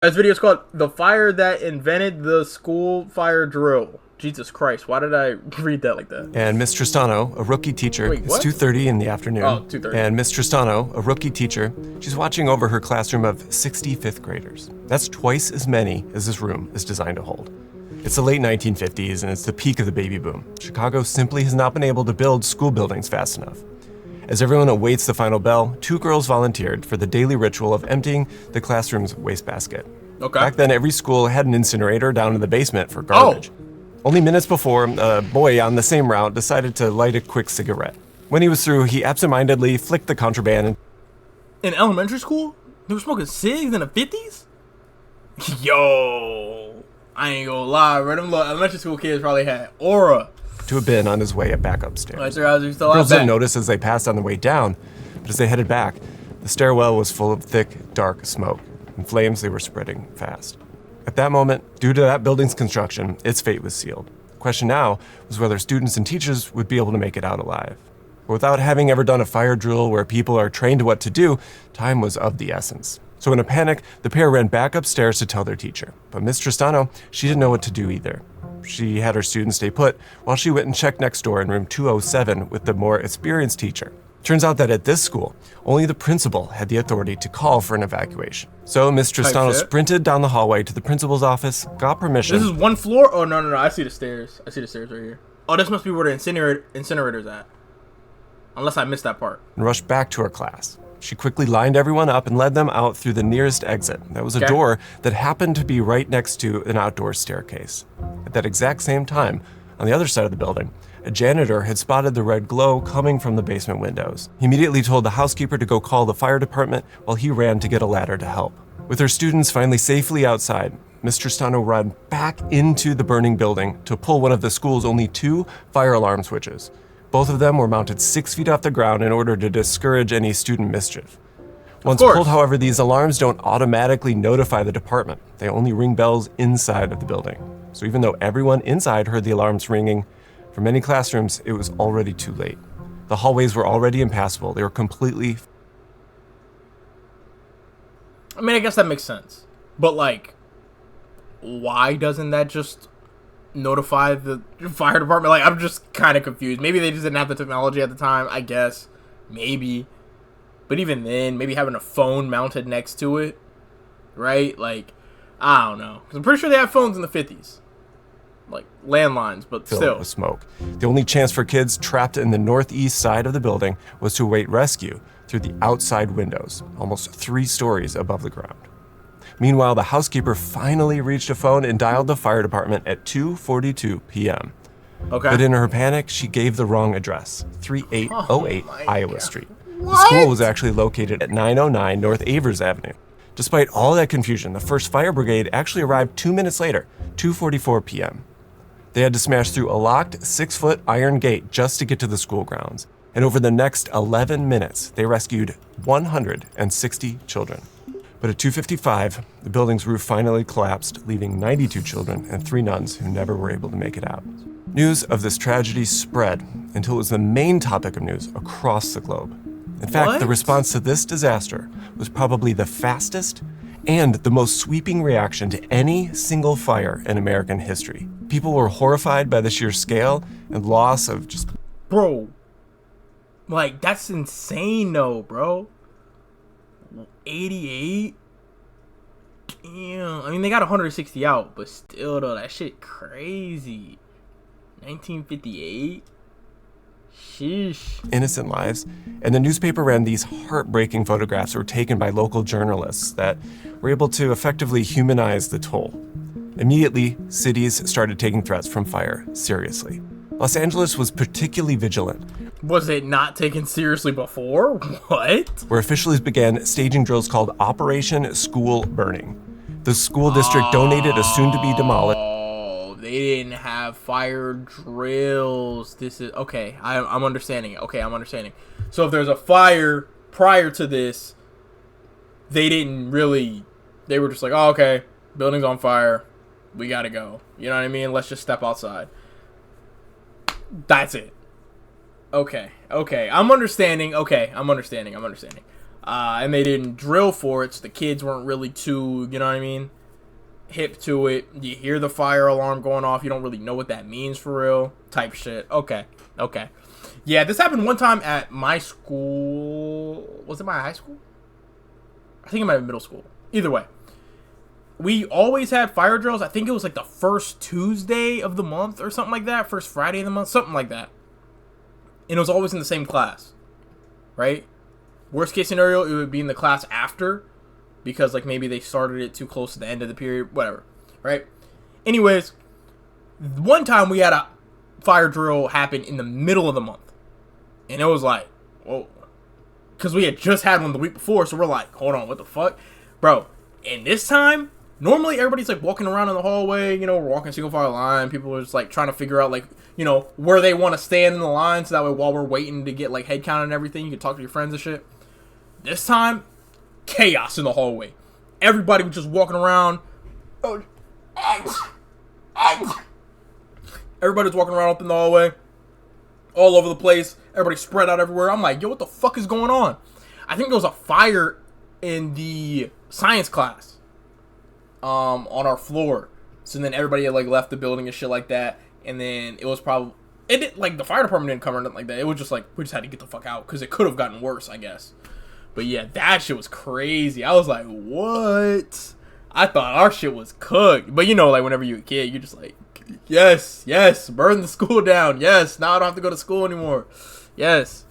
This video is called "The Fire That Invented the School Fire Drill." Jesus Christ, why did I read that like that? And Miss Tristano, a rookie teacher, Wait, it's what? 2:30 in the afternoon. Oh, 2:30. And Miss Tristano, a rookie teacher, she's watching over her classroom of 60 fifth graders. That's twice as many as this room is designed to hold. It's the late 1950s and it's the peak of the baby boom. Chicago simply has not been able to build school buildings fast enough. As everyone awaits the final bell, two girls volunteered for the daily ritual of emptying the classroom's wastebasket. Okay. Back then, every school had an incinerator down in the basement for garbage. Only minutes before, a boy on the same route decided to light a quick cigarette. When he was through, he absentmindedly flicked the contraband. In elementary school, they were smoking cigs in the 50s? Yo, I ain't gonna lie, bro. Them little elementary school kids probably had aura. To a bin on his way back upstairs. Like, they're still Girls out didn't back. notice as they passed on the way down, but as they headed back, the stairwell was full of thick, dark smoke, and flames they were spreading fast. At that moment, due to that building's construction, its fate was sealed. The question now was whether students and teachers would be able to make it out alive. But without having ever done a fire drill where people are trained what to do, time was of the essence. So in a panic, the pair ran back upstairs to tell their teacher. But Miss Tristano, she didn't know what to do either. She had her students stay put while she went and checked next door in room 207 with the more experienced teacher. Turns out that at this school, only the principal had the authority to call for an evacuation. So Miss Tristano shit. sprinted down the hallway to the principal's office, got permission, This is one floor? Oh, no. I see the stairs. I see the stairs right here. Oh, this must be where the incinerator's at. Unless I missed that part. and rushed back to her class. She quickly lined everyone up and led them out through the nearest exit. That was a Okay. door that happened to be right next to an outdoor staircase. At that exact same time, on the other side of the building, a janitor had spotted the red glow coming from the basement windows. He immediately told the housekeeper to go call the fire department while he ran to get a ladder to help. With her students finally safely outside, Miss Tristano ran back into the burning building to pull one of the school's only two fire alarm switches. Both of them were mounted 6 feet off the ground in order to discourage any student mischief. Once course. pulled, however, these alarms don't automatically notify the department. They only ring bells inside of the building. So even though everyone inside heard the alarms ringing, for many classrooms, it was already too late. The hallways were already impassable. They were completely I mean, I guess that makes sense. But, like, why doesn't that just notify the fire department? Like, I'm just kind of confused. Maybe they just didn't have the technology at the time, I guess. Maybe. But even then, maybe having a phone mounted next to it, right? Like, I don't know. 'Cause I'm pretty sure they had phones in the 50s. Like, landlines, but filled still. with smoke. The only chance for kids trapped in the northeast side of the building was to await rescue through the outside windows, almost 3 stories above the ground. Meanwhile, the housekeeper finally reached a phone and dialed the fire department at 2:42 p.m. Okay. But in her panic, she gave the wrong address, 3808 Oh my Iowa God. Street. The What? school was actually located at 909 North Avers Avenue. Despite all that confusion, the first fire brigade actually arrived 2 minutes later, 2:44 p.m. They had to smash through a locked 6-foot iron gate just to get to the school grounds. And over the next 11 minutes, they rescued 160 children. But at 2:55, the building's roof finally collapsed, leaving 92 children and 3 nuns who never were able to make it out. News of this tragedy spread until it was the main topic of news across the globe. In fact, What? the response to this disaster was probably the fastest and the most sweeping reaction to any single fire in American history. People were horrified by the sheer scale and loss of just Bro. Like, that's insane, though, bro. 88? Damn. I mean, they got 160 out, but still, though, that shit crazy. 1958? Sheesh. innocent lives. And the newspaper ran these heartbreaking photographs that were taken by local journalists that were able to effectively humanize the toll. Immediately, cities started taking threats from fire seriously. Los Angeles was particularly vigilant, Was it not taken seriously before? What? where officials began staging drills called Operation School Burning. The school district donated a soon-to-be demolished Oh, they didn't have fire drills. This is okay. I'm understanding it. Okay, I'm understanding. So if there's a fire prior to this, they didn't really. They were just like, oh, okay, building's on fire. We gotta go. You know what I mean? Let's just step outside. That's it. Okay. I'm understanding. Okay, I'm understanding. and they didn't drill for it, so the kids weren't really too, you know what I mean, hip to it. You hear the fire alarm going off, you don't really know what that means for real, type shit. Okay. Yeah, this happened one time at my school. Was it my high school? I think it might have been middle school. Either way, we always had fire drills. I think it was like the first Tuesday of the month or something like that. First Friday of the month, something like that. And it was always in the same class, right? Worst case scenario, it would be in the class after, because like maybe they started it too close to the end of the period, whatever, right? Anyways, one time we had a fire drill happen in the middle of the month. And it was like, whoa. Because we had just had one the week before, so we're like, hold on, what the fuck? Bro, and this time, normally everybody's like walking around in the hallway, you know, we're walking single file line. People are just like trying to figure out like, you know, where they want to stand in the line, so that way while we're waiting to get like head count and everything, you can talk to your friends and shit. This time, chaos in the hallway. Everybody was just walking around. Everybody's walking around up in the hallway, all over the place. Everybody spread out everywhere. I'm like, yo, what the fuck is going on? I think there was a fire in the science class on our floor. So then everybody had like left the building and shit like that. And then it was probably, it didn't, like the fire department didn't come or nothing like that. It was just like, we just had to get the fuck out because it could have gotten worse, I guess. But yeah, that shit was crazy. I was like, what? I thought our shit was cooked. But you know, like whenever you're a kid, you're just like, yes, burn the school down. Yes, now I don't have to go to school anymore. Yes,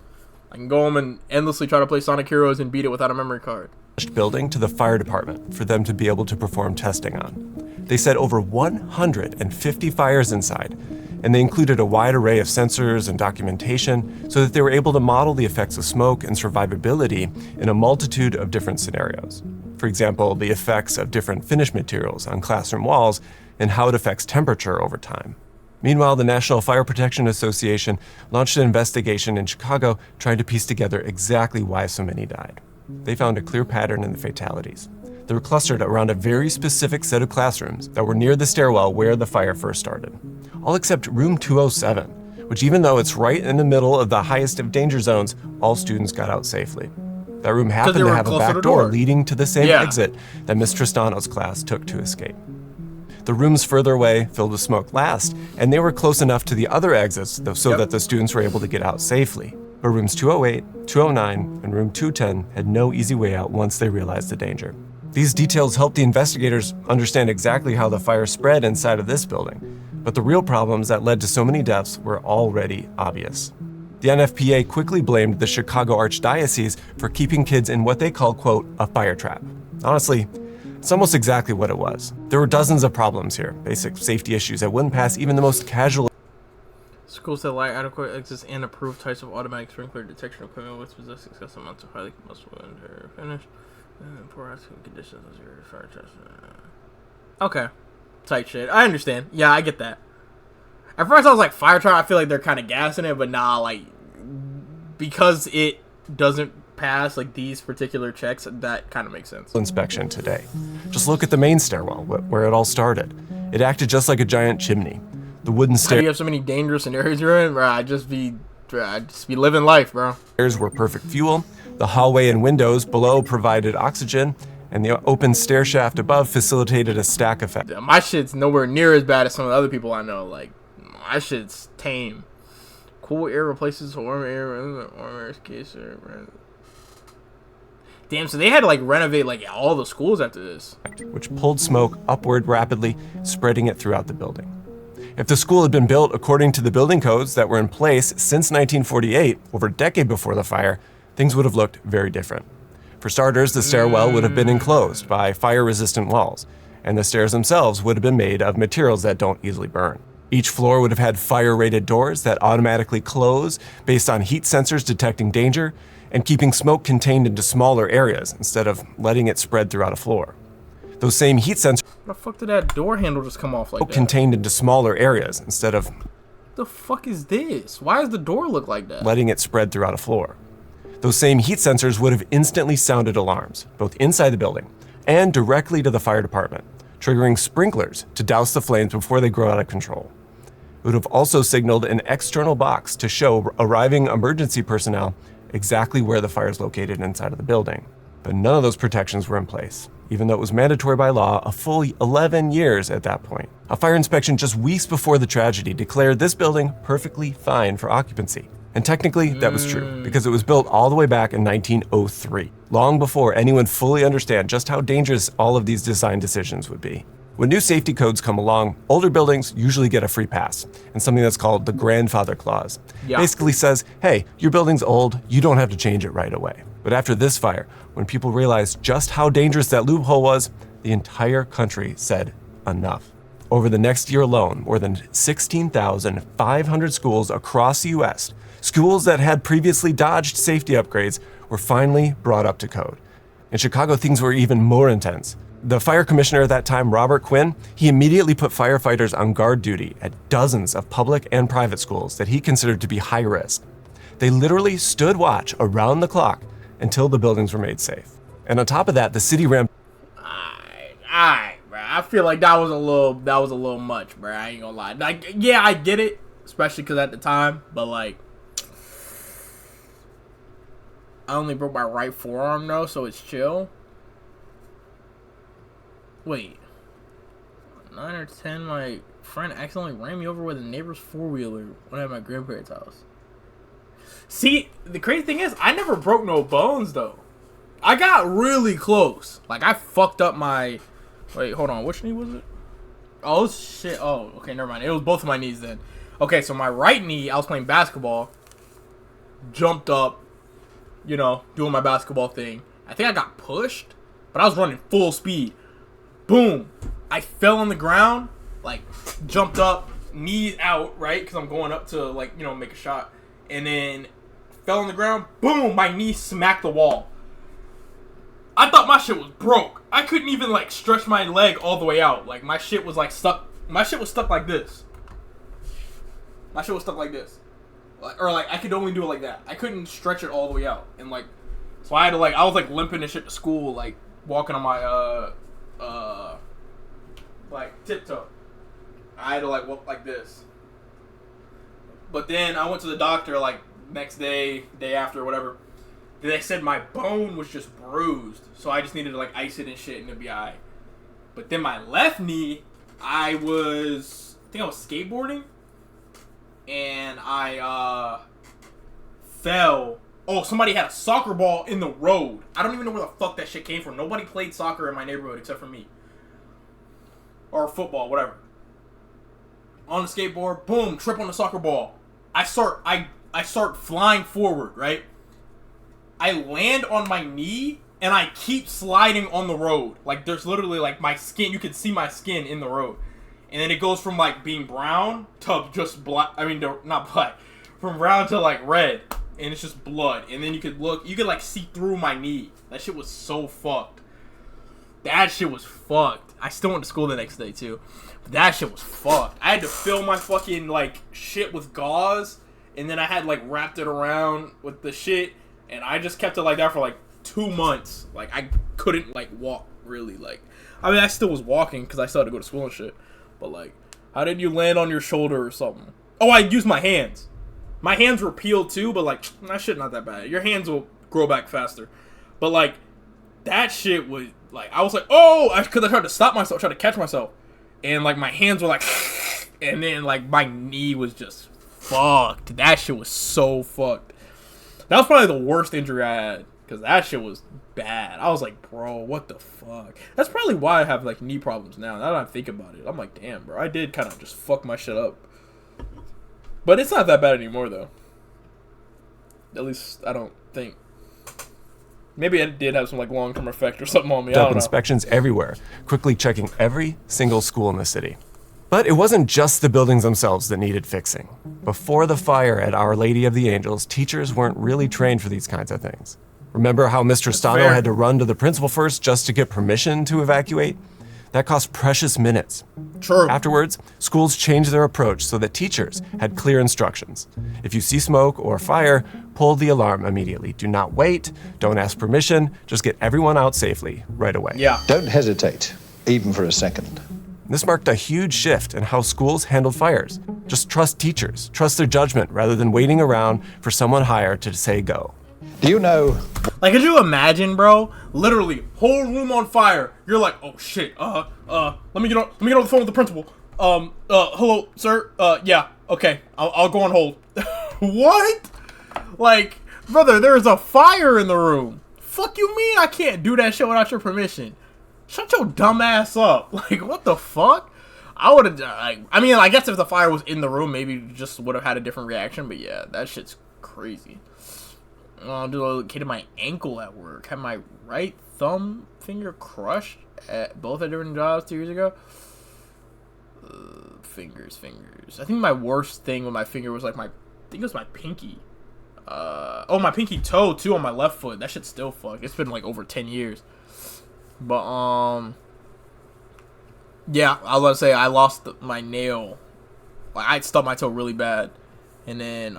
I can go home and endlessly try to play Sonic Heroes and beat it without a memory card. Building to the fire department for them to be able to perform testing on. They said over 150 fires inside, and they included a wide array of sensors and documentation so that they were able to model the effects of smoke and survivability in a multitude of different scenarios. For example, the effects of different finish materials on classroom walls and how it affects temperature over time. Meanwhile, the National Fire Protection Association launched an investigation in Chicago trying to piece together exactly why so many died. They found a clear pattern in the fatalities. They were clustered around a very specific set of classrooms that were near the stairwell where the fire first started. All except room 207, which even though it's right in the middle of the highest of danger zones, all students got out safely. That room happened to have a back door leading to the same exit that Miss Tristano's class took to escape. The rooms further away filled with smoke last, and they were close enough to the other exits so that the students were able to get out safely. But rooms 208, 209, and room 210 had no easy way out once they realized the danger. These details helped the investigators understand exactly how the fire spread inside of this building, but the real problems that led to so many deaths were already obvious. The NFPA quickly blamed the Chicago Archdiocese for keeping kids in what they called, quote, a fire trap. Honestly, it's almost exactly what it was. There were dozens of problems here, basic safety issues that wouldn't pass even the most casual. Schools that lack adequate exits and approved types of automatic sprinkler detection equipment which possess excessive amounts of highly combustible and finish. Poor outcome conditions as your fire test. Okay. Tight shit. I understand. Yeah, I get that. At first I was like, fire trap, I feel like they're kind of gassing it, but nah, like, because it doesn't pass like these particular checks, that kind of makes sense. Inspection today. Just look at the main stairwell where it all started. It acted just like a giant chimney. The wooden How do you have so many dangerous scenarios you're in? Bro, I'd just be living life, bro. Stairs were perfect fuel. The hallway and windows below provided oxygen, and the open stair shaft above facilitated a stack effect. My shit's nowhere near as bad as some of the other people I know. Like, my shit's tame. Cool air replaces warm air. Warm air case. Damn, so they had to like renovate like all the schools after this. Which pulled smoke upward rapidly, spreading it throughout the building. If the school had been built according to the building codes that were in place since 1948, over a decade before the fire, things would have looked very different. For starters, the stairwell would have been enclosed by fire-resistant walls, and the stairs themselves would have been made of materials that don't easily burn. Each floor would have had fire-rated doors that automatically close based on heat sensors detecting danger and keeping smoke contained into smaller areas instead of letting it spread throughout a floor. Those same heat sensors How the fuck did that door handle just come off like that? Contained into smaller areas instead of the fuck is this? Why does the door look like that? letting it spread throughout a floor. Those same heat sensors would have instantly sounded alarms, both inside the building and directly to the fire department, triggering sprinklers to douse the flames before they grow out of control. It would have also signaled an external box to show arriving emergency personnel exactly where the fire is located inside of the building. But none of those protections were in place, even though it was mandatory by law a full 11 years at that point. A fire inspection just weeks before the tragedy declared this building perfectly fine for occupancy. And technically, that was true, because it was built all the way back in 1903, long before anyone fully understood just how dangerous all of these design decisions would be. When new safety codes come along, older buildings usually get a free pass, and something that's called the grandfather clause. Yeah. Basically says, hey, your building's old, you don't have to change it right away. But after this fire, when people realized just how dangerous that loophole was, the entire country said enough. Over the next year alone, more than 16,500 schools across the US, schools that had previously dodged safety upgrades, were finally brought up to code. In Chicago, things were even more intense. The fire commissioner at that time, Robert Quinn, he immediately put firefighters on guard duty at dozens of public and private schools that he considered to be high risk. They literally stood watch around the clock until the buildings were made safe. And on top of that, the city ran. Alright, bro. I feel like that was a little much, bro. I ain't gonna lie. Like, yeah, I get it, especially because at the time, but like, I only broke my right forearm though, so it's chill. Wait, 9 or 10, my friend accidentally ran me over with a neighbor's four-wheeler when at my grandparents' house. See, the crazy thing is, I never broke no bones, though. I got really close. Like, I fucked up my... Wait, hold on. Which knee was it? Oh, shit. Oh, okay, never mind. It was both of my knees then. Okay, so my right knee, I was playing basketball. Jumped up, you know, doing my basketball thing. I think I got pushed, but I was running full speed. Boom. I fell on the ground, like, jumped up, knees out, right? Because I'm going up to, like, you know, make a shot. And then fell on the ground. Boom. My knee smacked the wall. I thought my shit was broke. I couldn't even, like, stretch my leg all the way out. Like, my shit was, like, stuck. My shit was stuck like this. My shit was stuck like this. Or, like, I could only do it like that. I couldn't stretch it all the way out. And, like, so I had to, like, I was, like, limping and shit to school, like, walking on my, like, tiptoe. I had to, like, walk like this. But then I went to the doctor, like, next day, day after, whatever. They said my bone was just bruised. So I just needed to, like, ice it and shit and it'd be alright. But then my left knee, I think I was skateboarding. And I, fell. Oh, somebody had a soccer ball in the road. I don't even know where the fuck that shit came from. Nobody played soccer in my neighborhood except for me. Or football, whatever. On the skateboard, boom, trip on the soccer ball. I start flying forward, right? I land on my knee, and I keep sliding on the road. Like, there's literally, like, my skin, you can see my skin in the road. And then it goes from, like, being brown to just black, not black, from brown to, like, red. And it's just blood. And then you could like, see through my knee. That shit was so fucked. That shit was fucked. I still went to school the next day, too. But that shit was fucked. I had to fill my fucking, like, shit with gauze. And then I had, like, wrapped it around with the shit. And I just kept it like that for, like, 2 months. Like, I couldn't, like, walk, really. Like, I mean, I still was walking because I still had to go to school and shit. But, like, how did you land on your shoulder or something? Oh, I used my hands. My hands were peeled, too, but, like, that shit not that bad. Your hands will grow back faster. But, like, that shit was, like, I was like, oh! Because I tried to stop myself, tried to catch myself. And, like, my hands were like, and then, like, my knee was just fucked. That shit was so fucked. That was probably the worst injury I had. Because that shit was bad. I was like, bro, what the fuck? That's probably why I have, like, knee problems now. Now that I think about it, I'm like, damn, bro. I did kind of just fuck my shit up. But it's not that bad anymore, though. At least, I don't think. Maybe it did have some, like, long-term effect or something on me. I don't know. Inspections everywhere, quickly checking every single school in the city. But it wasn't just the buildings themselves that needed fixing. Before the fire at Our Lady of the Angels, teachers weren't really trained for these kinds of things. Remember how Mr. Stano had to run to the principal first just to get permission to evacuate? That cost precious minutes. True. Afterwards, schools changed their approach so that teachers had clear instructions. If you see smoke or fire, pull the alarm immediately. Do not wait, don't ask permission, just get everyone out safely right away. Yeah. Don't hesitate, even for a second. This marked a huge shift in how schools handled fires. Just trust teachers, trust their judgment rather than waiting around for someone higher to say go. Do you know Like, could you imagine, bro? Literally, whole room on fire. You're like, oh shit. Let me get on the phone with the principal. Hello, sir. Yeah. Okay. I'll go on hold. What? Like, brother, there is a fire in the room. Fuck you mean I can't do that shit without your permission? Shut your dumb ass up. Like, what the fuck? I would have, I mean, I guess if the fire was in the room, maybe just would have had a different reaction. But yeah, that shit's crazy. Located my ankle at work. Had my right thumb finger crushed at both at different jobs 2 years ago. Fingers. I think my worst thing with my finger was like I think it was my pinky. My pinky toe too on my left foot. That shit's still fucked. It's been like over 10 years. But yeah, I was gonna say I lost my nail. Like I stubbed my toe really bad, and then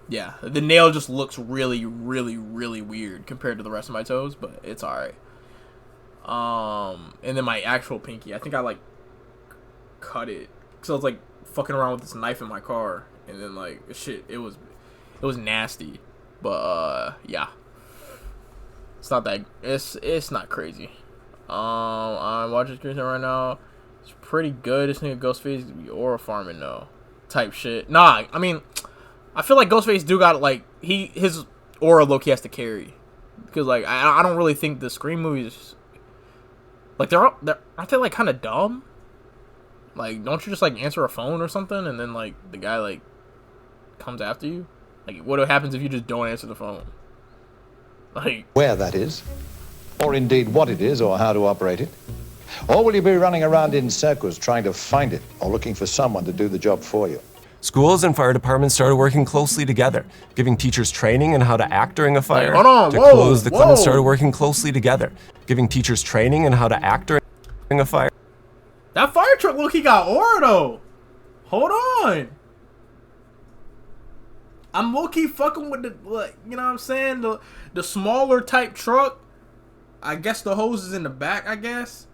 yeah, the nail just looks really, really, really weird compared to the rest of my toes, but it's alright. And then my actual pinky, I think I like cut it because I was like fucking around with this knife in my car, and then like shit, it was nasty, but yeah, it's not that it's not crazy. I'm watching screen right now. It's pretty good. This nigga Ghostface aura farming though, type shit. Nah, I mean, I feel like Ghostface do got like his aura low-key has to carry, because like I don't really think the Scream movies like they're aren't they like kind of dumb? Like, don't you just like answer a phone or something and then like the guy like comes after you? Like, what happens if you just don't answer the phone? Like, where that is? Or indeed what it is, or how to operate it? Or will you be running around in circles trying to find it, or looking for someone to do the job for you? Schools and fire departments started working closely together, giving teachers training on how to act during a fire. Hold on, to whoa, close, the Clemens whoa. started working closely together, giving teachers training on how to act during a fire. that fire truck look, he got aura though. Hold on. I'm low-key fucking with the, like, you know what I'm saying? The smaller type truck. I guess the hose is in the back, I guess.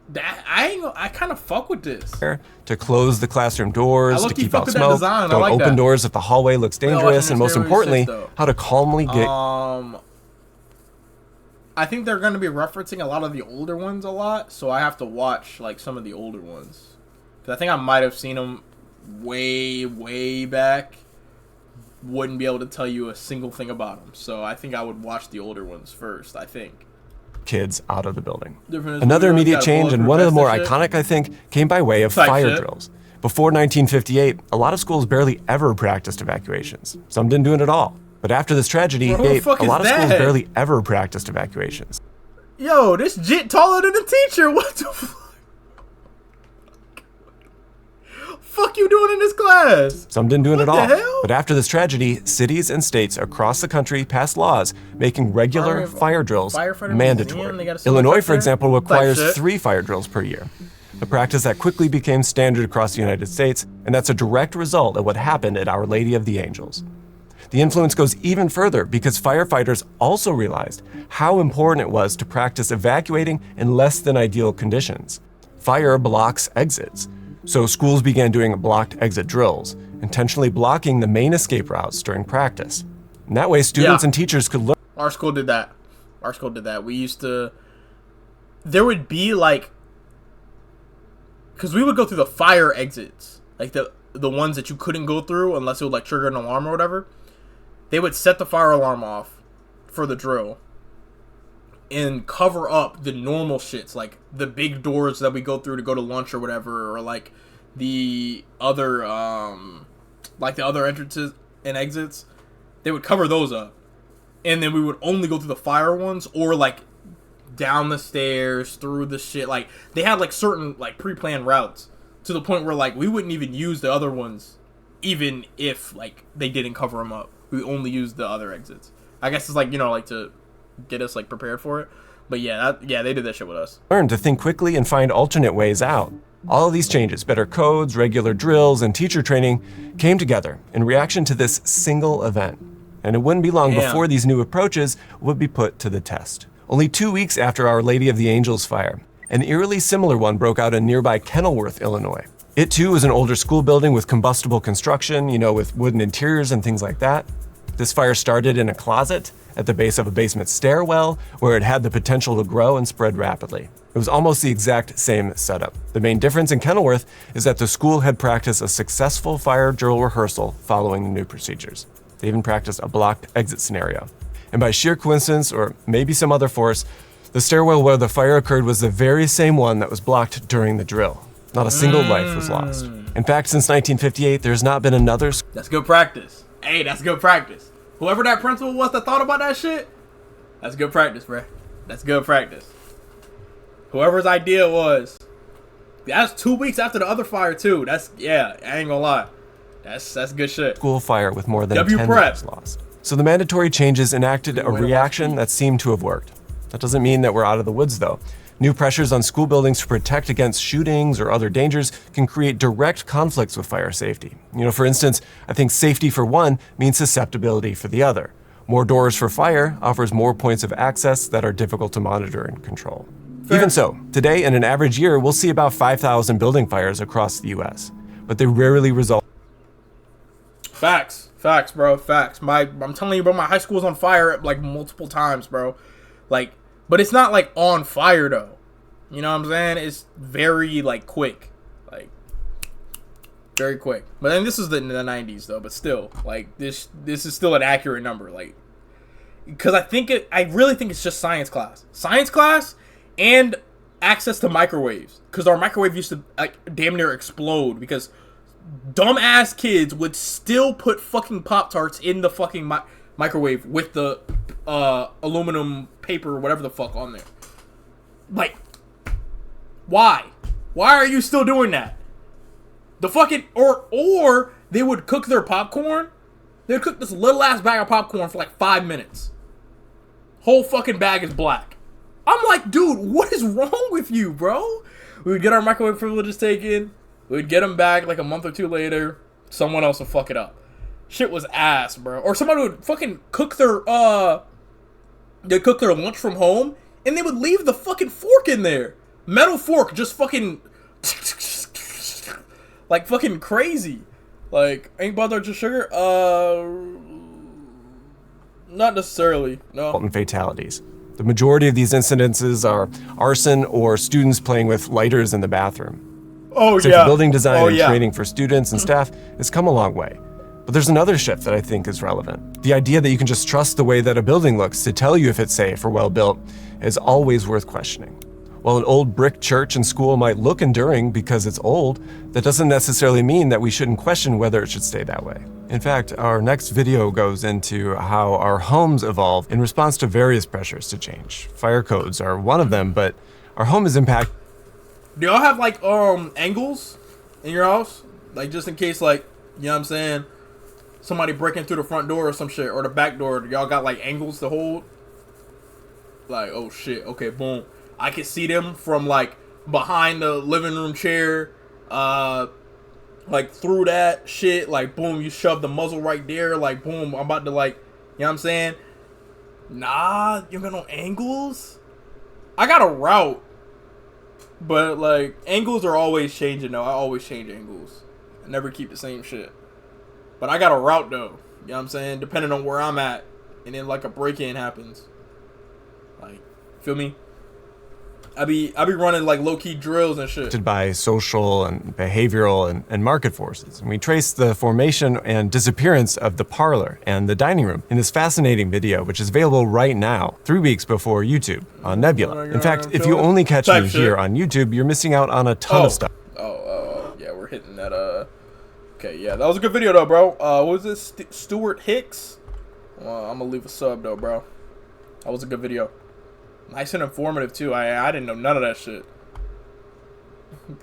That I kind of fuck with this. To close the classroom doors, I to low-key keep fuck out with that smoke, design. I don't like open that. doors if the hallway looks I dangerous, and most understand what you're importantly, saying, though. how to calmly get... I think they're going to be referencing a lot of the older ones a lot, so I have to watch like some of the older ones. Because I think I might have seen them way back. Wouldn't be able to tell you a single thing about them, so I think I would watch the older ones first, I think. kids out of the building. Different Another got immediate a change, and bulletproof one of the more vest and shit. iconic, I think, came by way of Type fire shit. drills. Before 1958, a lot of schools barely ever practiced evacuations. Some didn't do it at all. But after this tragedy, Bro, who the a fuck is lot of schools that? barely ever practiced evacuations. Yo, this jit taller than the teacher. What the fuck? Fuck you doing in this class? Some didn't do it at What all. the hell? But after this tragedy, cities and states across the country passed laws making regular fire drills Firefighter mandatory. museum, they got a similar Illinois, truck for there? example, Type requires shit. 3 fire drills per year. A practice that quickly became standard across the United States, and that's a direct result of what happened at Our Lady of the Angels. The influence goes even further because firefighters also realized how important it was to practice evacuating in less than ideal conditions. Fire blocks exits, so schools began doing blocked exit drills, intentionally blocking the main escape routes during practice. And that way, students Yeah. and teachers could learn. Our school did that. We used to... There would be, like... Because we would go through the fire exits. Like, the ones that you couldn't go through unless it would, like, trigger an alarm or whatever. They would set the fire alarm off for the drill. And cover up the normal shits. Like, the big doors that we go through to go to lunch or whatever. Or, like, the other... like, the other entrances and exits. They would cover those up. And then we would only go through the fire ones, or like down the stairs, through the shit. Like, they had like certain like pre-planned routes to the point where like we wouldn't even use the other ones, even if like they didn't cover them up. We only used the other exits. I guess it's like, you know, like to get us like prepared for it. But yeah, they did that shit with us. Learn to think quickly and find alternate ways out. All of these changes, better codes, regular drills, and teacher training, came together in reaction to this single event. And it wouldn't be long Damn. before these new approaches would be put to the test. Only 2 weeks after Our Lady of the Angels fire, an eerily similar one broke out in nearby Kenilworth, Illinois. It too was an older school building with combustible construction, with wooden interiors and things like that. This fire started in a closet at the base of a basement stairwell where it had the potential to grow and spread rapidly. It was almost the exact same setup. The main difference in Kenilworth is that the school had practiced a successful fire drill rehearsal following the new procedures. They even practiced a blocked exit scenario. And by sheer coincidence, or maybe some other force, the stairwell where the fire occurred was the very same one that was blocked during the drill. Not a single life was lost. In fact, since 1958, there's not been another. That's good practice. Hey, that's good practice. Whoever that principal was that thought about that shit, that's good practice, bruh. That's good practice. Whoever's idea was. That's 2 weeks after the other fire, too. That's, yeah, I ain't gonna lie. That's good shit. School fire with more than W 10 prep. lives lost. So the mandatory changes enacted a reaction that seemed to have worked. That doesn't mean that we're out of the woods, though. New pressures on school buildings to protect against shootings or other dangers can create direct conflicts with fire safety. You know, for instance, I think safety for one means susceptibility for the other. More doors for fire offers more points of access that are difficult to monitor and control. Fair. Even so, today in an average year, we'll see about 5,000 building fires across the US, but they rarely result. Facts, bro, facts. I'm telling you, bro, my high school's on fire like multiple times, bro. Like, but it's not like on fire though. You know what I'm saying? It's very like quick, like very quick. But then this is the 90s though. But still, like this is still an accurate number, like because I really think it's just science class, and access to microwaves. Because our microwave used to like damn near explode because dumbass kids would still put fucking Pop-Tarts in the fucking microwave with the aluminum paper or whatever the fuck on there. Like, why? Why are you still doing that? The fucking or they would cook their popcorn. They'd cook this little ass bag of popcorn for like 5 minutes. Whole fucking bag is black. I'm like, dude, what is wrong with you, bro? We would get our microwave privileges taken. We'd get them back like a month or two later. Someone else would fuck it up. Shit was ass, bro. Or somebody would fucking cook their they'd cook their lunch from home and they would leave the fucking fork in there. Metal fork, just fucking like fucking crazy. Like, ain't butter just sugar? Not necessarily. No. And fatalities. The majority of these incidences are arson or students playing with lighters in the bathroom. Oh, So yeah. building design and yeah. training for students and staff has come a long way. But there's another shift that I think is relevant. The idea that you can just trust the way that a building looks to tell you if it's safe or well built is always worth questioning. While an old brick church and school might look enduring because it's old, that doesn't necessarily mean that we shouldn't question whether it should stay that way. In fact, our next video goes into how our homes evolve in response to various pressures to change. Fire codes are one of them, but our home is impacted. Do y'all have like angles in your house? Like just in case, like, you know what I'm saying, somebody breaking through the front door or some shit, or the back door, y'all got like angles to hold? Like, oh shit, okay, boom. I can see them from like behind the living room chair, like through that shit, like boom, you shove the muzzle right there, like boom, I'm about to like, you know what I'm saying? Nah, you got no angles? I got a route. But, like, angles are always changing, though. I always change angles. I never keep the same shit. But I got a route, though. You know what I'm saying? Depending on where I'm at. And then, like, a break-in happens. Like, feel me? I be running, like, low-key drills and shit. By social and behavioral and market forces. And we trace the formation and disappearance of the parlor and the dining room in this fascinating video, which is available right now, 3 weeks before YouTube on Nebula. In fact, if you only catch me here on YouTube, you're missing out on a ton of stuff. Yeah, we're hitting that, Okay, yeah, that was a good video, though, bro. What was this? Stuart Hicks? Well, I'm gonna leave a sub, though, bro. That was a good video. Nice and informative too. I didn't know none of that shit.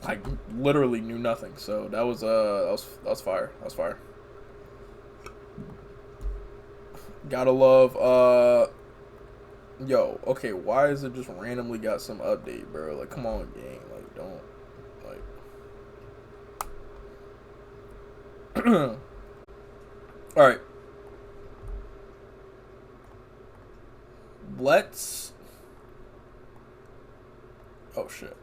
Like literally knew nothing. So that was fire. That was fire. Gotta love yo, okay, why is it just randomly got some update, bro? Like come on, gang. Like don't like alright. Let's oh shit.